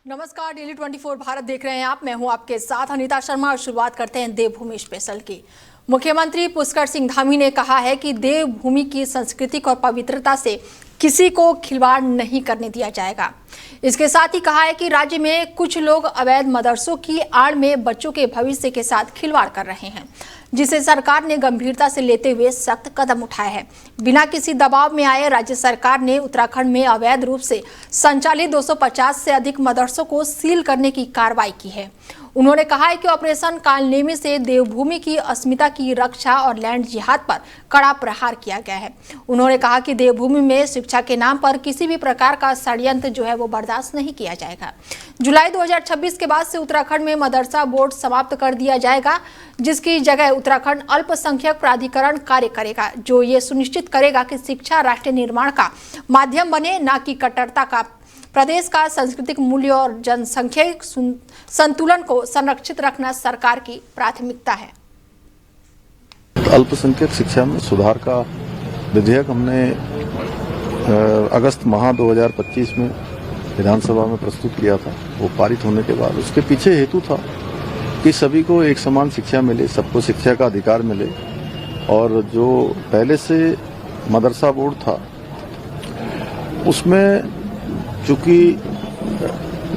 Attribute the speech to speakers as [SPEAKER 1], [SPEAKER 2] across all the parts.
[SPEAKER 1] नमस्कार, डेली 24 भारत देख रहे हैं आप। मैं हूं आपके साथ अनीता शर्मा और शुरुआत करते हैं देवभूमि स्पेशल की। मुख्यमंत्री पुष्कर सिंह धामी ने कहा है कि देवभूमि की सांस्कृतिक और पवित्रता से किसी को खिलवाड़ नहीं करने दिया जाएगा। इसके साथ ही कहा है कि राज्य में कुछ लोग अवैध मदरसों की आड़ में बच्चों के भविष्य के साथ खिलवाड़ कर रहे हैं, जिसे सरकार ने गंभीरता से लेते हुए सख्त कदम उठाए हैं। बिना किसी दबाव में आए राज्य सरकार ने उत्तराखंड में अवैध रूप से संचालित 250 से अधिक मदरसों को सील करने की कार्रवाई की है। उन्होंने कहा है कि ऑपरेशन कालनेमी से देवभूमि की अस्मिता की रक्षा और लैंड जिहाद पर कड़ा प्रहार किया गया है। उन्होंने कहा कि देवभूमि में शिक्षा के नाम पर किसी भी प्रकार का षड्यंत्र जो है वो बर्दाश्त नहीं किया जाएगा। जुलाई 2026 के बाद से उत्तराखंड में मदरसा बोर्ड समाप्त कर दिया जाएगा, जिसकी जगह उत्तराखंड अल्पसंख्यक प्राधिकरण कार्य करेगा, जो ये सुनिश्चित करेगा कि शिक्षा राष्ट्र निर्माण का माध्यम बने, न कि कट्टरता का। प्रदेश का सांस्कृतिक मूल्य और जनसंख्यिक संतुलन को संरक्षित रखना सरकार की प्राथमिकता है।
[SPEAKER 2] अल्पसंख्यक शिक्षा में सुधार का विधेयक हमने अगस्त माह 2025 में विधानसभा में प्रस्तुत किया था। वो पारित होने के बाद उसके पीछे हेतु था कि सभी को एक समान शिक्षा मिले, सबको शिक्षा का अधिकार मिले। और जो पहले से मदरसा बोर्ड था उसमें चूंकि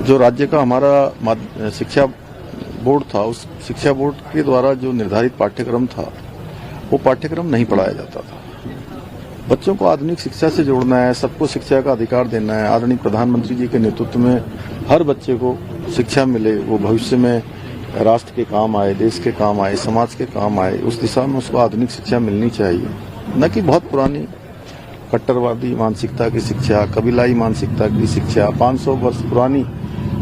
[SPEAKER 2] जो राज्य का हमारा शिक्षा बोर्ड था, उस शिक्षा बोर्ड के द्वारा जो निर्धारित पाठ्यक्रम था वो पाठ्यक्रम नहीं पढ़ाया जाता था। बच्चों को आधुनिक शिक्षा से जोड़ना है, सबको शिक्षा का अधिकार देना है। आदरणीय प्रधानमंत्री जी के नेतृत्व में हर बच्चे को शिक्षा मिले, वो भविष्य में राष्ट्र के काम आए, देश के काम आए, समाज के काम आए, उस दिशा में उसको आधुनिक शिक्षा मिलनी चाहिए, न कि बहुत पुरानी कट्टरवादी मानसिकता की शिक्षा, कबीलाई मानसिकता की शिक्षा, 500 वर्ष पुरानी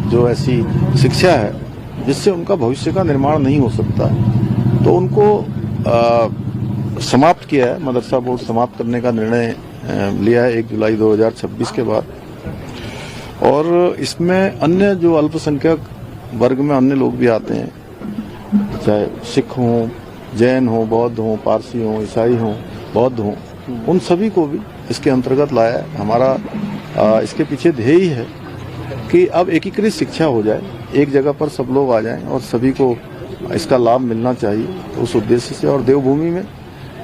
[SPEAKER 2] जो ऐसी शिक्षा है जिससे उनका भविष्य का निर्माण नहीं हो सकता। तो उनको समाप्त किया है, मदरसा बोर्ड समाप्त करने का निर्णय लिया है 1 जुलाई 2026 के बाद। और इसमें अन्य जो अल्पसंख्यक वर्ग में अन्य लोग भी आते हैं, चाहे सिख हों, जैन हों, बौद्ध हों, पारसी हों, ईसाई हों, बौद्ध हों, उन सभी को भी इसके अंतर्गत लाया है। हमारा इसके पीछे ध्येय है कि अब एकीकृत शिक्षा हो जाए, एक जगह पर सब लोग आ जाएं और सभी को इसका लाभ मिलना चाहिए। तो उस उद्देश्य से और देवभूमि में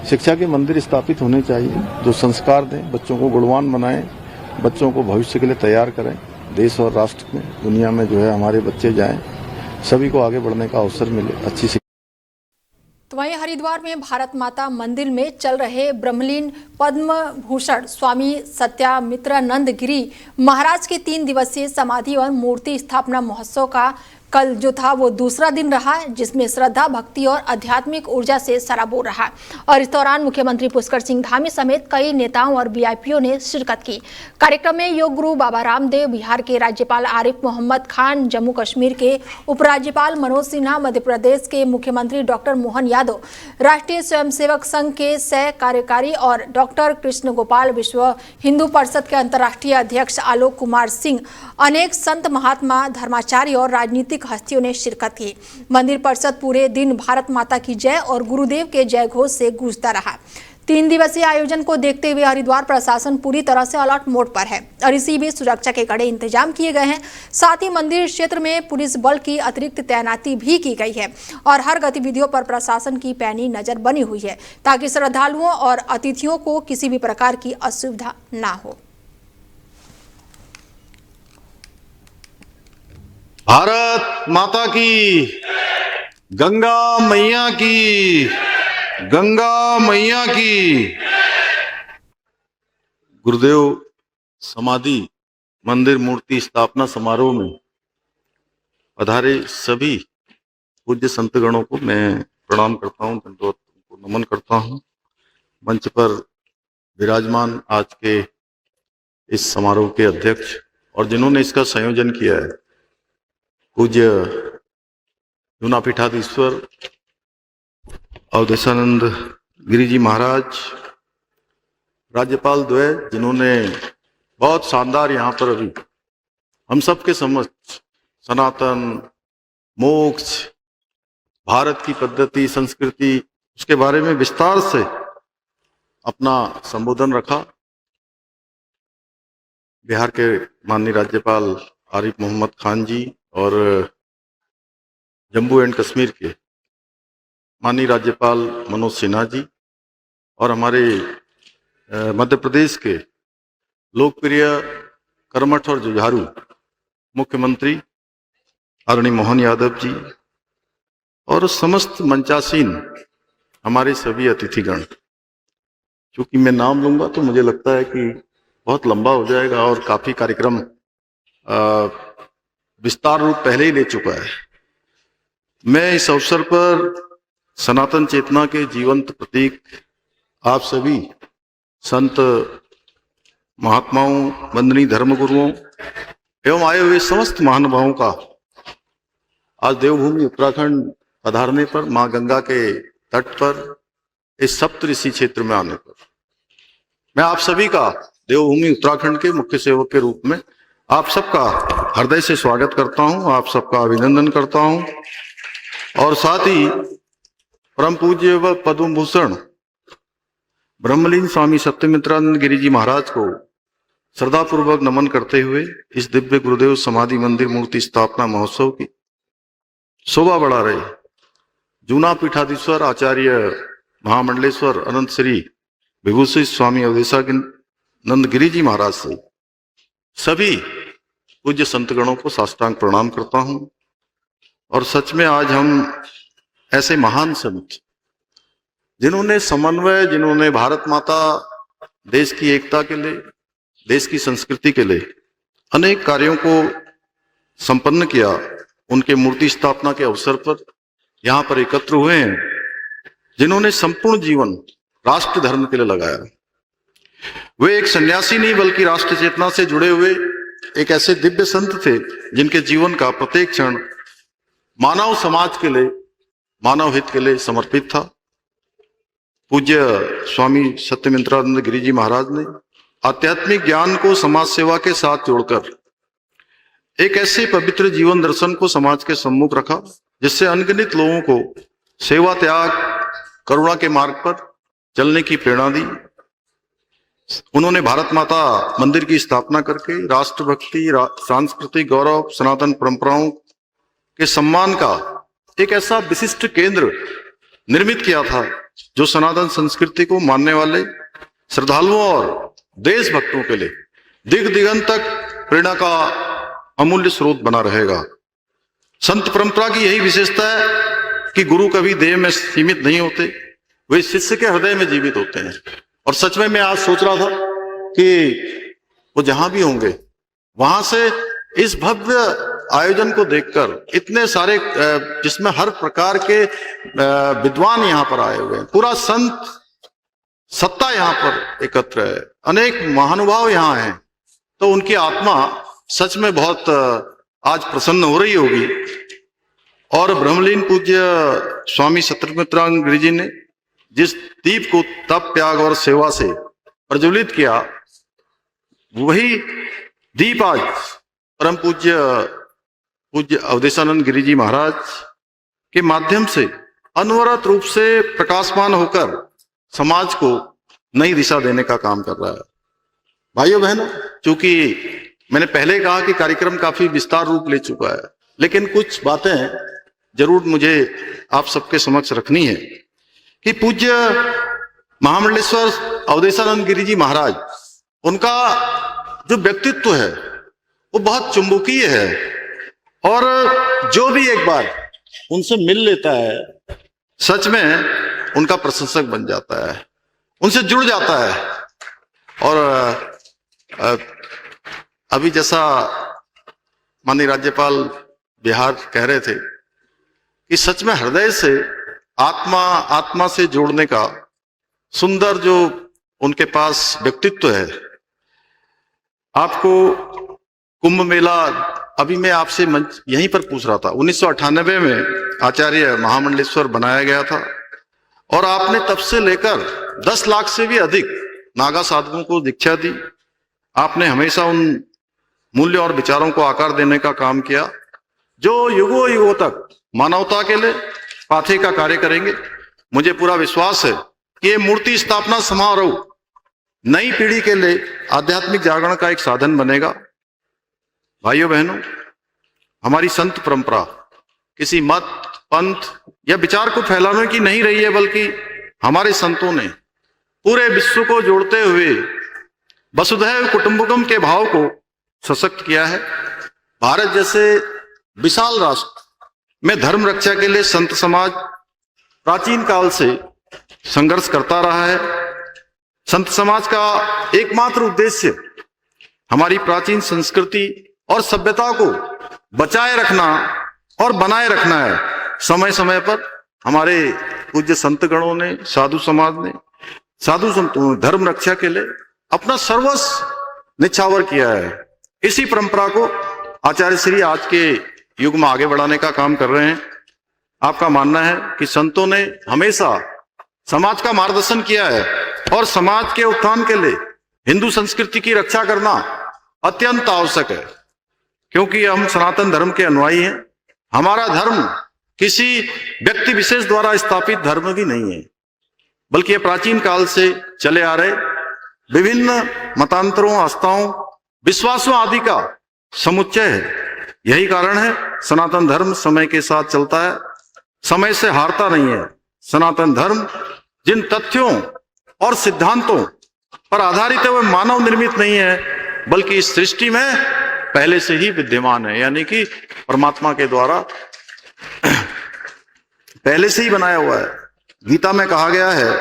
[SPEAKER 2] शिक्षा के मंदिर स्थापित होने चाहिए जो संस्कार दें, बच्चों को गुणवान बनाएं, बच्चों को भविष्य के लिए तैयार करें। देश और राष्ट्र में, दुनिया में जो है हमारे बच्चे जाएं, सभी को आगे बढ़ने का अवसर मिले, अच्छी शिक्षा।
[SPEAKER 1] तो वहीं हरिद्वार में भारत माता मंदिर में चल रहे ब्रह्मलीन पद्म भूषण स्वामी सत्यामित्रानंद गिरी महाराज के 3 दिवसीय समाधि और मूर्ति स्थापना महोत्सव का कल जो था वो दूसरा दिन रहा, जिसमें श्रद्धा, भक्ति और आध्यात्मिक ऊर्जा से सराबोर रहा। और इस दौरान मुख्यमंत्री पुष्कर सिंह धामी समेत कई नेताओं और वीआईपीओं ने शिरकत की। कार्यक्रम में योग गुरु बाबा रामदेव, बिहार के राज्यपाल आरिफ मोहम्मद खान, जम्मू कश्मीर के उपराज्यपाल मनोज सिन्हा, मध्य प्रदेश के मुख्यमंत्री डॉक्टर मोहन यादव, राष्ट्रीय स्वयंसेवक संघ के सह कार्यकारी और डॉक्टर कृष्ण गोपाल, विश्व हिंदू परिषद के अंतर्राष्ट्रीय अध्यक्ष आलोक कुमार सिंह, अनेक संत, महात्मा, धर्माचार्य और राजनीतिक हस्तियों ने शिरकत की। मंदिर परिषद पूरे दिन भारत माता की जय और गुरुदेव के जय घोष से गूंजता रहा। 3 दिवसीय आयोजन को देखते हुए हरिद्वार प्रशासन पूरी तरह से अलर्ट मोड पर है और इसी बीच सुरक्षा के कड़े इंतजाम किए गए हैं। साथ ही मंदिर क्षेत्र में पुलिस बल की अतिरिक्त तैनाती भी की गई है और हर गतिविधियों पर प्रशासन की पैनी नजर बनी हुई है ताकि श्रद्धालुओं और अतिथियों को किसी भी प्रकार की असुविधा ना हो।
[SPEAKER 3] भारत माता की, गंगा मैया की, गंगा मैया की। गुरुदेव समाधि मंदिर मूर्ति स्थापना समारोह में पधारे सभी पूज्य संतगणों को मैं प्रणाम करता हूं, दंडवत को नमन करता हूं। मंच पर विराजमान आज के इस समारोह के अध्यक्ष और जिन्होंने इसका संयोजन किया है, पूज्य जूनापीठाधीश्वर अवधेशानंद गिरी जी महाराज, राज्यपाल द्वय, जिन्होंने बहुत शानदार यहाँ पर अभी हम सबके समक्ष सनातन, मोक्ष, भारत की पद्धति, संस्कृति, उसके बारे में विस्तार से अपना संबोधन रखा। बिहार के माननीय राज्यपाल आरिफ मोहम्मद खान जी और जम्मू एंड कश्मीर के माननीय राज्यपाल मनोज सिन्हा जी और हमारे मध्य प्रदेश के लोकप्रिय कर्मठ और जुझारू मुख्यमंत्री आदरणीय मोहन यादव जी और समस्त मंचासीन हमारे सभी अतिथिगण। चूंकि मैं नाम लूंगा तो मुझे लगता है कि बहुत लंबा हो जाएगा और काफी कार्यक्रम विस्तार रूप पहले ही ले चुका है। मैं इस अवसर पर सनातन चेतना के जीवंत प्रतीक आप सभी संत महात्माओं, वंदनीय धर्मगुरुओं एवं आए हुए समस्त महानुभावों का आज देवभूमि उत्तराखंड पधारने पर, मां गंगा के तट पर, इस सप्त ऋषि क्षेत्र में आने पर मैं आप सभी का देवभूमि उत्तराखंड के मुख्य सेवक के रूप में आप सबका हृदय से स्वागत करता हूं, आप सबका अभिनंदन करता हूं और साथ ही परम पूज्य व पद्म भूषण ब्रह्मलीन स्वामी सत्यमित्रानंद गिरी जी महाराज को श्रद्धापूर्वक नमन करते हुए इस दिव्य गुरुदेव समाधि मंदिर मूर्ति स्थापना महोत्सव की शोभा बढ़ा रहे जूना पीठाधीश्वर आचार्य महामंडलेश्वर अनंत श्री विभूषित स्वामी अवधेशानंद गिरी जी महाराज से सभी पूज्य संतगणों को साष्टांग प्रणाम करता हूं। और सच में आज हम ऐसे महान संत जिन्होंने समन्वय, जिन्होंने भारत माता देश की एकता के लिए, देश की संस्कृति के लिए अनेक कार्यों को संपन्न किया, उनके मूर्ति स्थापना के अवसर पर यहाँ पर एकत्र हुए हैं, जिन्होंने संपूर्ण जीवन राष्ट्र धर्म के लिए लगाया। वे एक सन्यासी नहीं बल्कि राष्ट्र चेतना से जुड़े हुए एक ऐसे दिव्य संत थे जिनके जीवन का प्रत्येक क्षण मानव समाज के लिए, मानव हित के लिए समर्पित था। पूज्य स्वामी सत्यमित्रानंद गिरी जी महाराज ने आध्यात्मिक ज्ञान को समाज सेवा के साथ जोड़कर एक ऐसे पवित्र जीवन दर्शन को समाज के सम्मुख रखा जिससे अनगिनत लोगों को सेवा, त्याग, करुणा के मार्ग पर चलने की प्रेरणा दी। उन्होंने भारत माता मंदिर की स्थापना करके राष्ट्रभक्ति, सांस्कृतिक गौरव, सनातन परंपराओं के सम्मान का एक ऐसा विशिष्ट केंद्र निर्मित किया था जो सनातन संस्कृति को मानने वाले श्रद्धालुओं और देशभक्तों के लिए दिग दिगंत तक प्रेरणा का अमूल्य स्रोत बना रहेगा। संत परंपरा की यही विशेषता है कि गुरु कभी देह में सीमित नहीं होते, वे शिष्य के हृदय में जीवित होते हैं। और सच में मैं आज सोच रहा था कि वो जहां भी होंगे वहां से इस भव्य आयोजन को देखकर इतने सारे जिसमें हर प्रकार के विद्वान यहाँ पर आए हुए हैं, पूरा संत सत्ता यहाँ पर एकत्र है, अनेक महानुभाव यहाँ हैं, तो उनकी आत्मा सच में बहुत आज प्रसन्न हो रही होगी। और ब्रह्मलीन पूज्य स्वामी सत्यमित्रानंद गिरी जी ने जिस दीप को तप, त्याग और सेवा से प्रज्वलित किया, वही दीप आज परम पूज्य अवधेशानंद गिरी जी महाराज के माध्यम से अनवरत रूप से प्रकाशमान होकर समाज को नई दिशा देने का काम कर रहा है। भाइयों बहनों, चूंकि मैंने पहले कहा कि कार्यक्रम काफी विस्तार रूप ले चुका है, लेकिन कुछ बातें जरूर मुझे आप सबके समक्ष रखनी है कि पूज्य महामंडलेश्वर अवधेशानंद गिरी जी महाराज, उनका जो व्यक्तित्व है वो बहुत चुंबकीय है और जो भी एक बार उनसे मिल लेता है सच में उनका प्रशंसक बन जाता है, उनसे जुड़ जाता है। और अभी जैसा माननीय राज्यपाल बिहार कह रहे थे कि सच में हृदय से आत्मा से जोड़ने का सुंदर जो उनके पास व्यक्तित्व है। आपको कुंभ मेला, अभी मैं आपसे मंच यहीं पर पूछ रहा था, 1998 में आचार्य महामंडलेश्वर बनाया गया था और आपने तब से लेकर 10 लाख से भी अधिक नागा साधुओं को दीक्षा दी। आपने हमेशा उन मूल्य और विचारों को आकार देने का काम किया जो युगों युगों तक मानवता के लिए पाथे का कार्य करेंगे। मुझे पूरा विश्वास है कि ये मूर्ति स्थापना समारोह नई पीढ़ी के लिए आध्यात्मिक जागरण का एक साधन बनेगा। भाइयों बहनों, हमारी संत परंपरा किसी मत, पंथ या विचार को फैलाने की नहीं रही है, बल्कि हमारे संतों ने पूरे विश्व को जोड़ते हुए वसुधैव कुटुंबकम के भाव को सशक्त किया है। भारत जैसे विशाल राष्ट्र में धर्म रक्षा के लिए संत समाज प्राचीन काल से संघर्ष करता रहा है। संत समाज का एकमात्र उद्देश्य हमारी प्राचीन संस्कृति और सभ्यता को बचाए रखना और बनाए रखना है। समय समय पर हमारे पूज्य संतगणों ने, साधु समाज ने, साधु संतों ने धर्म रक्षा के लिए अपना सर्वस्व निछावर किया है। इसी परंपरा को आचार्य श्री आज के युग में आगे बढ़ाने का काम कर रहे हैं। आपका मानना है कि संतों ने हमेशा समाज का मार्गदर्शन किया है और समाज के उत्थान के लिए हिंदू संस्कृति की रक्षा करना अत्यंत आवश्यक है, क्योंकि हम सनातन धर्म के अनुयायी हैं। हमारा धर्म किसी व्यक्ति विशेष द्वारा स्थापित धर्म भी नहीं है, बल्कि यह प्राचीन काल से चले आ रहे विभिन्न मतांतरों, आस्थाओं, विश्वासों आदि का समुच्चय है। यही कारण है सनातन धर्म समय के साथ चलता है, समय से हारता नहीं है। सनातन धर्म जिन तथ्यों और सिद्धांतों पर आधारित है, वह मानव निर्मित नहीं है, बल्कि इस सृष्टि में पहले से ही विद्यमान है, यानी कि परमात्मा के द्वारा पहले से ही बनाया हुआ है। गीता में कहा गया है,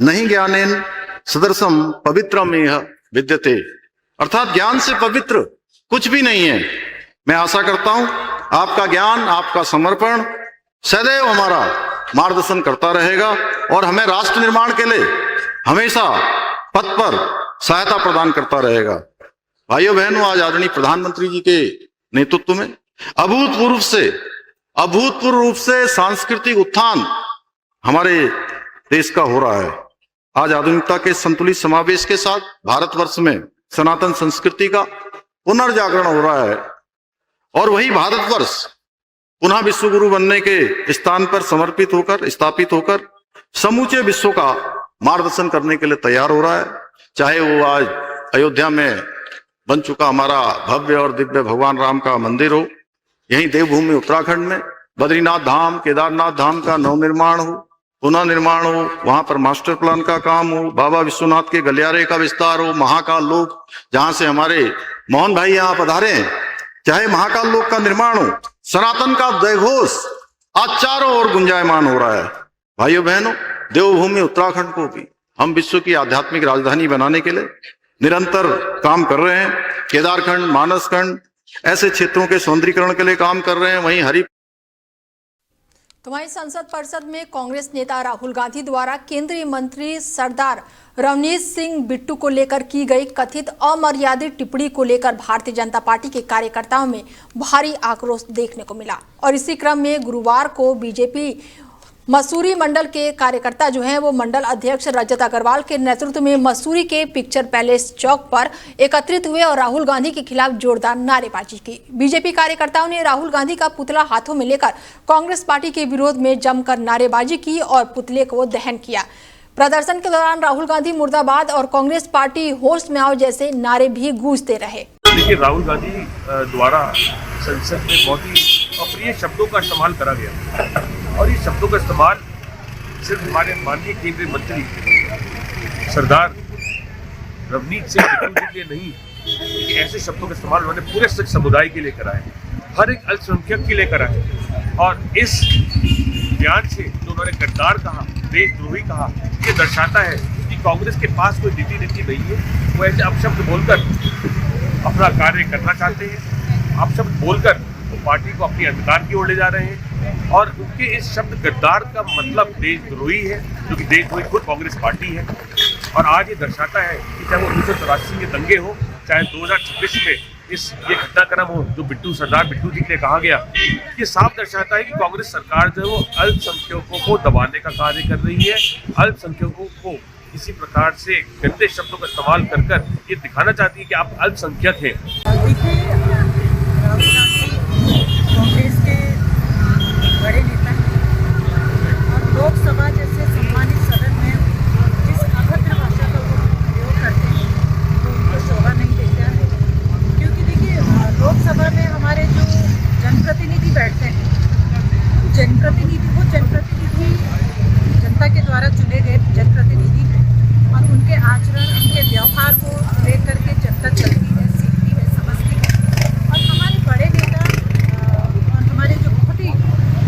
[SPEAKER 3] नहीं ज्ञानेन सदृशम पवित्रम इह विद्यते, अर्थात ज्ञान से पवित्र कुछ भी नहीं है। मैं आशा करता हूं आपका ज्ञान, आपका समर्पण सदैव हमारा मार्गदर्शन करता रहेगा और हमें राष्ट्र निर्माण के लिए हमेशा पथ पर सहायता प्रदान करता रहेगा। भाइयों बहनों, आज आदरणीय प्रधानमंत्री जी के नेतृत्व में अभूतपूर्व रूप से सांस्कृतिक उत्थान हमारे देश का हो रहा है। आज आधुनिकता के संतुलित समावेश के साथ भारतवर्ष में सनातन संस्कृति का पुनर्जागरण हो रहा है और वही भारतवर्ष पुनः विश्व गुरु बनने के स्थान पर स्थापित होकर समूचे विश्व का मार्गदर्शन करने के लिए तैयार हो रहा है। चाहे वो आज अयोध्या में बन चुका हमारा भव्य और दिव्य भगवान राम का मंदिर हो, यहीं देवभूमि उत्तराखंड में बद्रीनाथ धाम, केदारनाथ धाम का नवनिर्माण हो, पुनः निर्माण हो, वहां पर मास्टर प्लान का काम हो, बाबा विश्वनाथ के गलियारे का विस्तार हो, महाकाल लोक जहां से हमारे मोहन भाई यहाँ पधारे हैं, चाहे महाकाल लोक का निर्माण हो, सनातन का जयघोष आज चारों ओर गुंजायमान हो रहा है। भाइयों बहनों, देवभूमि उत्तराखंड को भी हम विश्व की आध्यात्मिक राजधानी बनाने के लिए निरंतर काम कर रहे हैं। केदारखंड, मानसखंड ऐसे क्षेत्रों के सौंदर्यीकरण के लिए काम कर रहे हैं। वहीं हरि
[SPEAKER 1] तो वहीं संसद परिषद में कांग्रेस नेता राहुल गांधी द्वारा केंद्रीय मंत्री सरदार रवनीत सिंह बिट्टू को लेकर की गई कथित अमर्यादित टिप्पणी को लेकर भारतीय जनता पार्टी के कार्यकर्ताओं में भारी आक्रोश देखने को मिला। और इसी क्रम में गुरुवार को बीजेपी मसूरी मंडल के कार्यकर्ता जो हैं वो मंडल अध्यक्ष रजत अग्रवाल के नेतृत्व में मसूरी के पिक्चर पैलेस चौक पर एकत्रित हुए और राहुल गांधी के खिलाफ जोरदार नारेबाजी की। बीजेपी कार्यकर्ताओं ने राहुल गांधी का पुतला हाथों में लेकर कांग्रेस पार्टी के विरोध में जमकर नारेबाजी की और पुतले को दहन किया। प्रदर्शन के दौरान राहुल गांधी मुर्दाबाद और कांग्रेस पार्टी होश में आओ जैसे नारे भी गूंजते रहे।
[SPEAKER 4] देखिए, राहुल गांधी द्वारा संसद में बहुत ही अप्रिय शब्दों का इस्तेमाल करा गया और ये शब्दों का इस्तेमाल सिर्फ हमारे माननीय केंद्रीय मंत्री सरदार रवनीत सिंह बिट्टू के लिए नहीं, लेकिन ऐसे शब्दों का इस्तेमाल उन्होंने पूरे सिख समुदाय के लिए करा है, हर एक अल्पसंख्यक के लिए करा है। और इस बयान से जो उन्होंने गद्दार कहा, देशद्रोही कहा, ये दर्शाता है कि कांग्रेस के पास कोई नीति नहीं है। वो ऐसे अपशब्द बोलकर अपना कार्य करना चाहते हैं, अपशब्द बोलकर वो पार्टी को अपनी अंधकार की ओर ले जा रहे हैं और उनके इस शब्द गद्दार का मतलब देशद्रोही है, जो कि देशद्रोही खुद कांग्रेस पार्टी है। और आज ये दर्शाता है कि चाहे वो 1984 के दंगे हो, चाहे 2026 में ये घटनाक्रम हो जो सरदार बिट्टू जी के लिए कहा गया, ये साफ दर्शाता है कि कांग्रेस सरकार जो है वो अल्पसंख्यकों को दबाने का कार्य कर रही है। अल्पसंख्यकों को इसी प्रकार से गंदे शब्दों का इस्तेमाल कर कर ये दिखाना चाहती है कि आप अल्पसंख्यक हैं।
[SPEAKER 5] कांग्रेस के बड़े नेता और लोकसभा जैसे सम्मानित सदन में जिस अभद्र भाषा का वो प्रयोग करते हैं तो उनको शोभा नहीं देता है, क्योंकि देखिए लोक जनप्रतिनिधि जनता के द्वारा चुने गए जनप्रतिनिधि हैं और उनके आचरण, उनके व्यवहार को लेकर के जनता चलती है, सीखती है, समझती है। और हमारे बड़े नेता और हमारे जो बहुत ही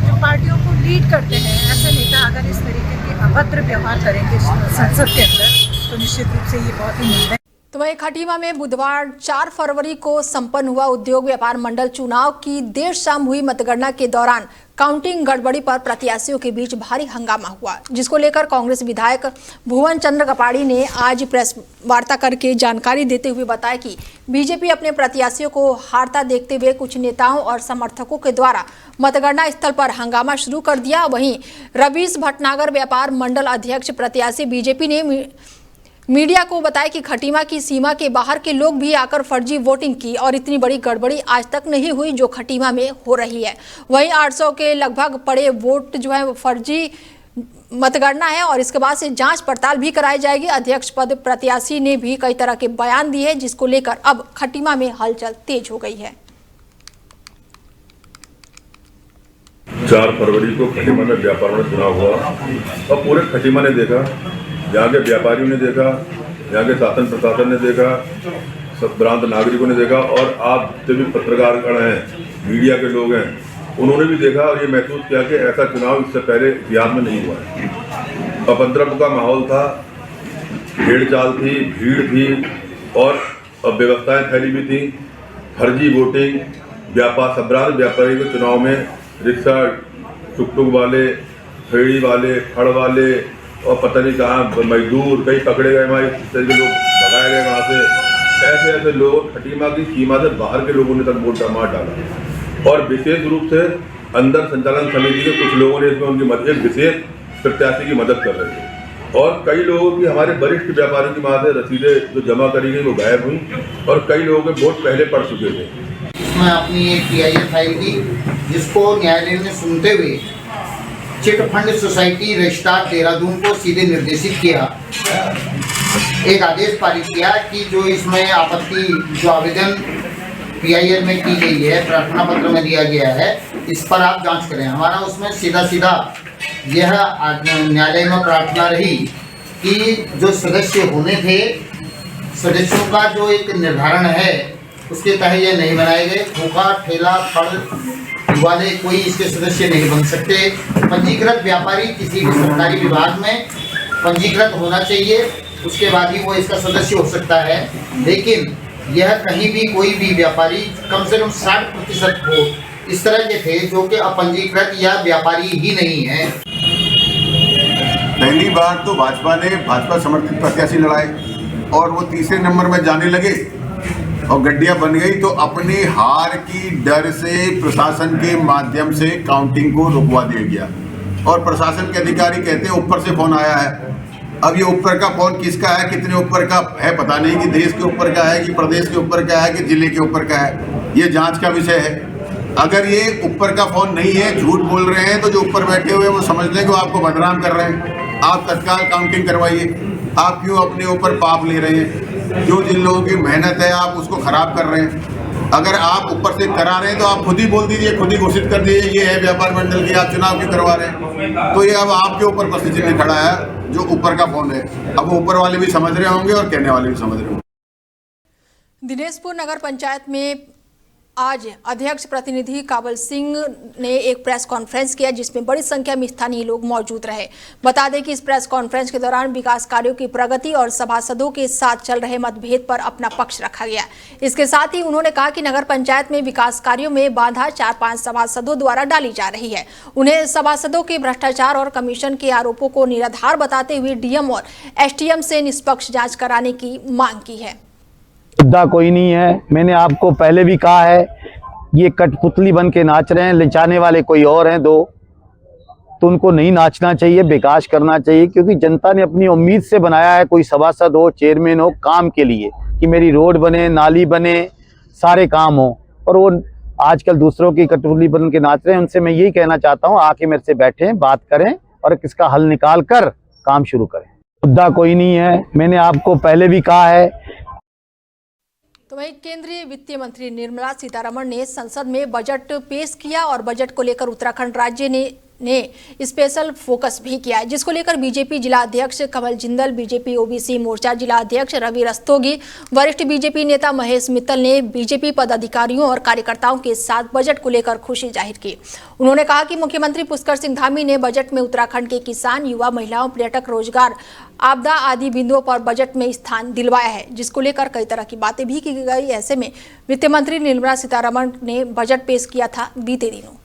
[SPEAKER 5] जो पार्टियों को लीड करते हैं, ऐसे नेता अगर इस तरीके के अभद्र व्यवहार करेंगे संसद के अंदर तो निश्चित रूप से ये बहुत ही निंदनीय।
[SPEAKER 1] तो वहीं खटीमा में बुधवार 4 फरवरी को संपन्न हुआ उद्योग व्यापार मंडल चुनाव की देर शाम हुई मतगणना के दौरान काउंटिंग गड़बड़ी पर प्रत्याशियों के बीच भारी हंगामा हुआ, जिसको लेकर कांग्रेस विधायक भुवन चंद्र कपाड़ी ने आज प्रेस वार्ता करके जानकारी देते हुए बताया कि बीजेपी अपने प्रत्याशियों को हारता देखते हुए कुछ नेताओं और समर्थकों के द्वारा मतगणना स्थल पर हंगामा शुरू कर दिया। वहीं रवीश भटनागर व्यापार मंडल अध्यक्ष प्रत्याशी बीजेपी ने मीडिया को बताया कि खटीमा की सीमा के बाहर के लोग भी आकर फर्जी वोटिंग की और इतनी बड़ी गड़बड़ी आज तक नहीं हुई जो खटीमा में हो रही है। वहीं 800 के लगभग पड़े वोट जो है वो फर्जी मतगणना है और इसके बाद से जांच पड़ताल भी कराई जाएगी। अध्यक्ष पद प्रत्याशी ने भी कई तरह के बयान दिए हैं, जिसको लेकर अब खटीमा में हलचल तेज हो गई है।
[SPEAKER 6] 4 फरवरी को खटीमा में व्यापार में चुनाव हुआ और पूरे खटीमा ने देखा, यहाँ के व्यापारियों ने देखा, यहाँ के शासन प्रशासन ने देखा, सब भ्रांत नागरिकों ने देखा और आप जितने भी पत्रकारगण हैं, मीडिया के लोग हैं, उन्होंने भी देखा और ये महसूस किया कि ऐसा चुनाव इससे पहले इतिहास में नहीं हुआ है। उपद्रव का माहौल था, भेड़ चाल थी, भीड़ थी और व्यवस्थाएं फैली हुई थी, फर्जी वोटिंग, संभ्रांत व्यापारी के चुनाव में रिक्शा, टुकटुक वाले, फेड़ी वाले, फड़ वाले और पता नहीं कहाँ मजदूर कई पकड़े गए, हमारे लोग भगाए गए वहाँ से। ऐसे ऐसे लोग खटीमा की सीमा से बाहर के लोगों ने तक वोट मार डाला और विशेष रूप से अंदर संचालन समिति के कुछ लोगों ने इसमें उनकी मदद, विशेष प्रत्याशी की मदद कर रहे थे और कई लोगों की, हमारे वरिष्ठ व्यापारियों की वहाँ से रसीदें जो जमा करी गई वो गायब हुई और कई लोगों के वोट पहले पड़ चुके थे।
[SPEAKER 7] इसमें अपनी एक PIL फाइल की, जिसको न्यायालय ने सुनते हुए chit fund society registrar Dehradun को सीधे निर्देशित किया, एक आदेश पारित किया कि जो इसमें आपत्ति जो आवेदन PIL में की गई है, प्रार्थना पत्र में दिया गया है, इस पर आप जांच करें। हमारा उसमें सीधा यह न्यायालय में प्रार्थना रही कि जो सदस्य होने थे, सदस्यों का जो एक निर्धारण है उसके तहत ये नहीं बनाए गए। खोखा, ठेला, फल वाले कोई इसके सदस्य नहीं बन सकते। पंजीकृत व्यापारी किसी भी सरकारी विभाग में पंजीकृत होना चाहिए, उसके बाद ही वो इसका सदस्य हो सकता है। लेकिन यह कहीं भी कोई भी व्यापारी कम से कम 60% हो इस तरह के थे जो कि अपंजीकृत या व्यापारी ही नहीं है।
[SPEAKER 8] पहली बार तो भाजपा समर्थित प्रत्याशी लड़ाए और वो तीसरे नंबर में जाने लगे और गड्डियां बन गई, तो अपनी हार की डर से प्रशासन के माध्यम से काउंटिंग को रुकवा दिया गया और प्रशासन के अधिकारी कहते हैं ऊपर से फोन आया है। अब ये ऊपर का फोन किसका है, कितने ऊपर का है पता नहीं, कि देश के ऊपर का है कि प्रदेश के ऊपर का है कि जिले के ऊपर का है, ये जांच का विषय है। अगर ये ऊपर का फोन नहीं है, झूठ बोल रहे हैं, तो जो ऊपर बैठे हुए वो समझ लें कि वो आपको बदनाम कर रहे हैं। आप तत्काल काउंटिंग करवाइए। आप क्यों अपने ऊपर पाप ले रहे हैं? जो जिन लोगों की मेहनत है आप उसको खराब कर रहे हैं। अगर आप ऊपर से करा रहे हैं तो आप खुद ही बोल दीजिए, खुद ही घोषित कर दीजिए ये है व्यापार मंडल की, आप चुनाव क्यों करवा रहे हैं? तो ये अब आपके ऊपर प्रश्न चिन्ह खड़ा है जो ऊपर का फोन है। अब वो ऊपर वाले भी समझ रहे होंगे और कहने वाले भी समझ रहे होंगे।
[SPEAKER 1] दिनेशपुर नगर पंचायत में आज अध्यक्ष प्रतिनिधि काबल सिंह ने एक प्रेस कॉन्फ्रेंस किया, जिसमें बड़ी संख्या में स्थानीय लोग मौजूद रहे। बता दें कि इस प्रेस कॉन्फ्रेंस के दौरान विकास कार्यों की प्रगति और सभासदों के साथ चल रहे मतभेद पर अपना पक्ष रखा गया। इसके साथ ही उन्होंने कहा कि नगर पंचायत में विकास कार्यों में बाधा 4-5 सभासदों द्वारा डाली जा रही है। उन्हें सभासदों के भ्रष्टाचार और कमीशन के आरोपों को निराधार बताते हुए डीएम और एसडीएम से निष्पक्ष जाँच कराने की मांग की है।
[SPEAKER 9] मुद्दा कोई नहीं है, मैंने आपको पहले भी कहा है, ये कठपुतली बन के नाच रहे हैं, लिचाने वाले कोई और हैं दो, तो उनको नहीं नाचना चाहिए, विकास करना चाहिए, क्योंकि जनता ने अपनी उम्मीद से बनाया है कोई सभासद हो, चेयरमैन हो, काम के लिए कि मेरी रोड बने, नाली बने, सारे काम हो। और वो आजकल दूसरों की कठपुतली बन के नाच रहे हैं। उनसे मैं यही कहना चाहता हूँ, आके मेरे से बैठें, बात करें और इसका हल निकाल कर काम शुरू करें। मुद्दा कोई नहीं है, मैंने आपको पहले भी कहा है।
[SPEAKER 1] तो वहीं केंद्रीय वित्त मंत्री निर्मला सीतारमण ने संसद में बजट पेश किया और बजट को लेकर उत्तराखंड राज्य ने ने स्पेशल फोकस भी किया है, जिसको लेकर बीजेपी जिला अध्यक्ष कमल जिंदल, बीजेपी ओबीसी मोर्चा जिला अध्यक्ष रवि रस्तोगी, वरिष्ठ बीजेपी नेता महेश मित्तल ने बीजेपी पदाधिकारियों और कार्यकर्ताओं के साथ बजट को लेकर खुशी जाहिर की। उन्होंने कहा कि मुख्यमंत्री पुष्कर सिंह धामी ने बजट में उत्तराखंड के किसान, युवा, महिलाओं, पर्यटक, रोजगार, आपदा आदि बिंदुओं पर बजट में स्थान दिलवाया है, जिसको लेकर कई तरह की बातें भी की गई। ऐसे में वित्त मंत्री निर्मला सीतारमण ने बजट पेश किया था बीते दिनों।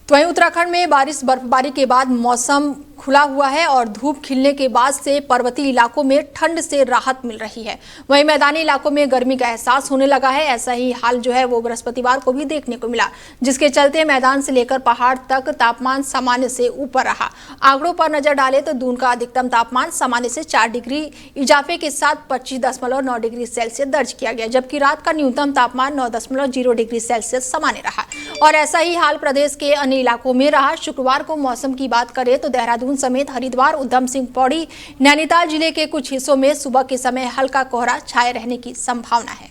[SPEAKER 1] तो वहीं उत्तराखंड में बारिश बर्फबारी के बाद मौसम खुला हुआ है और धूप खिलने के बाद से पर्वतीय इलाकों में ठंड से राहत मिल रही है। वहीं मैदानी इलाकों में गर्मी का एहसास होने लगा है। ऐसा ही हाल जो है वो बृहस्पतिवार को भी देखने को मिला, जिसके चलते मैदान से लेकर पहाड़ तक तापमान सामान्य से ऊपर रहा। आंकड़ों पर नजर डालें तो दून का अधिकतम तापमान सामान्य से 4 डिग्री इजाफे के साथ 25.9 डिग्री सेल्सियस दर्ज किया गया, जबकि रात का न्यूनतम तापमान 9.0 डिग्री सेल्सियस सामान्य रहा। और ऐसा ही हाल प्रदेश के अन्य इलाकों में रहा। शुक्रवार को मौसम की बात करें तो देहरादून समेत हरिद्वार, उधम सिंह पौड़ी, नैनीताल जिले के कुछ हिस्सों में सुबह के समय हल्का कोहरा छाए रहने की संभावना है।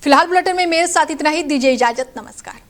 [SPEAKER 1] फिलहाल बुलेटिन में मेरे साथ इतना ही। दीजिए इजाजत, नमस्कार।